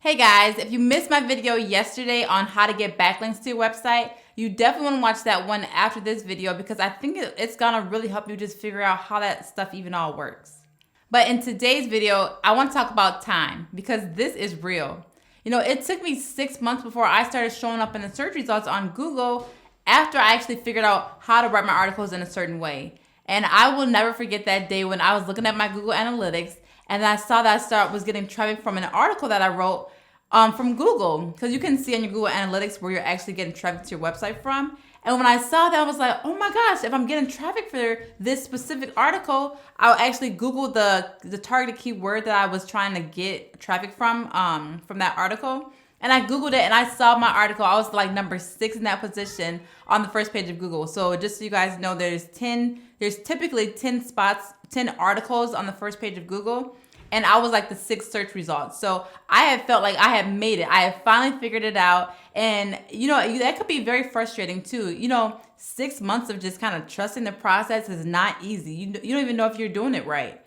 Hey guys, if you missed my video yesterday on how to get backlinks to your website, you definitely want to watch that one after this video because I think it's gonna really help you just figure out how that stuff even all works. But in today's video, I want to talk about time because this is real. You know, it took me 6 months before I started showing up in the search results on Google after I actually figured out how to write my articles in a certain way. And I will never forget that day when I was looking at my Google Analytics and I saw that I was getting traffic from an article that I wrote from Google, because you can see on your Google Analytics where you're actually getting traffic to your website from. And when I saw that, I was like, oh my gosh, if I'm getting traffic for this specific article, I'll actually Google the targeted keyword that I was trying to get traffic from that article. And I Googled it and I saw my article. I was like number 6 in that position on the first page of Google. So just so you guys know, there's typically 10 articles on the first page of Google. And I was like the 6th search result. So I had felt like I had made it. I had finally figured it out. And, you know, that could be very frustrating too. You know, 6 months of just kind of trusting the process is not easy. You don't even know if you're doing it right.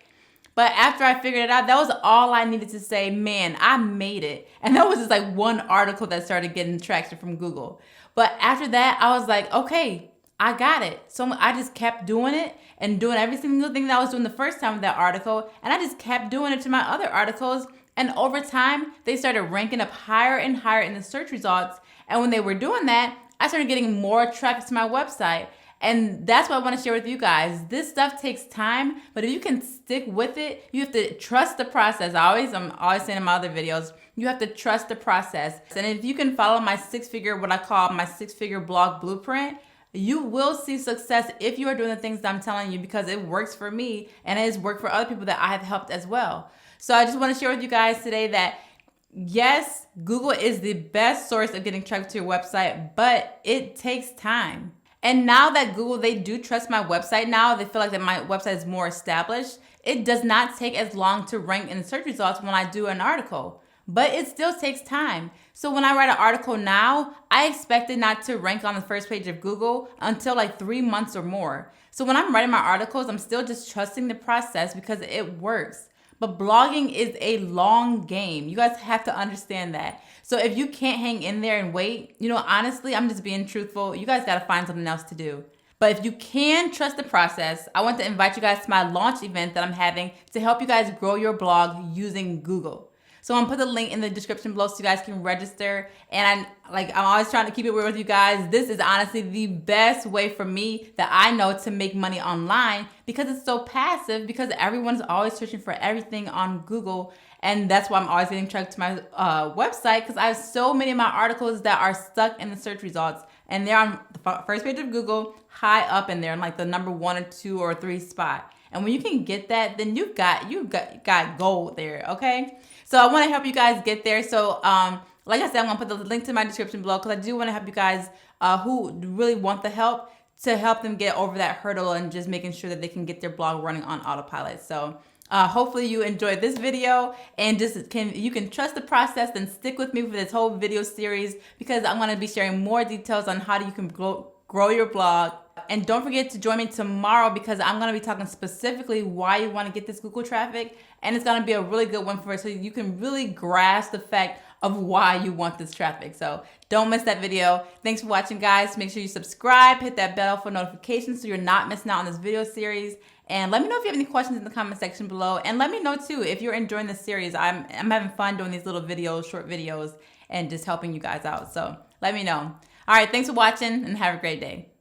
But after I figured it out, that was all I needed to say, man, I made it. And that was just like one article that started getting traction from Google. But after that, I was like, okay, I got it. So I just kept doing it and doing every single thing that I was doing the first time with that article. And I just kept doing it to my other articles. And over time, they started ranking up higher and higher in the search results. And when they were doing that, I started getting more traffic to my website. And that's what I want to share with you guys. This stuff takes time, but if you can stick with it, you have to trust the process. I'm always saying in my other videos, you have to trust the process. And if you can follow my what I call my 6-figure blog blueprint, you will see success if you are doing the things that I'm telling you, because it works for me and it has worked for other people that I have helped as well. So I just want to share with you guys today that yes, Google is the best source of getting traffic to your website, but it takes time. And now that Google, they do trust my website now, they feel like that my website is more established, it does not take as long to rank in the search results when I do an article. But it still takes time. So when I write an article now, I expect it not to rank on the first page of Google until like 3 months or more. So when I'm writing my articles, I'm still just trusting the process because it works. But blogging is a long game. You guys have to understand that. So if you can't hang in there and wait, you know, honestly, I'm just being truthful. You guys got to find something else to do. But if you can trust the process, I want to invite you guys to my launch event that I'm having to help you guys grow your blog using Google. So I'm gonna put the link in the description below so you guys can register. And I'm always trying to keep it real with you guys. This is honestly the best way for me that I know to make money online because it's so passive, because everyone's always searching for everything on Google. And that's why I'm always getting traffic to my website, because I have so many of my articles that are stuck in the search results. And they're on the first page of Google, high up in there, in like the number 1 or 2 or 3 spot. And when you can get that, then you got gold there, okay? So I want to help you guys get there. So like I said, I'm going to put the link to my description below because I do want to help you guys who really want the help to help them get over that hurdle and just making sure that they can get their blog running on autopilot. So hopefully you enjoyed this video and you can trust the process and stick with me for this whole video series, because I'm going to be sharing more details on how you can grow your blog. And don't forget to join me tomorrow, because I'm going to be talking specifically why you want to get this Google traffic. And it's going to be a really good one for it, so you can really grasp the fact of why you want this traffic. So don't miss that video. Thanks for watching, guys. Make sure you subscribe, hit that bell for notifications so you're not missing out on this video series. And let me know if you have any questions in the comment section below. And let me know too if you're enjoying this series. I'm having fun doing these little videos, short videos, and just helping you guys out. So let me know. All right, thanks for watching and have a great day.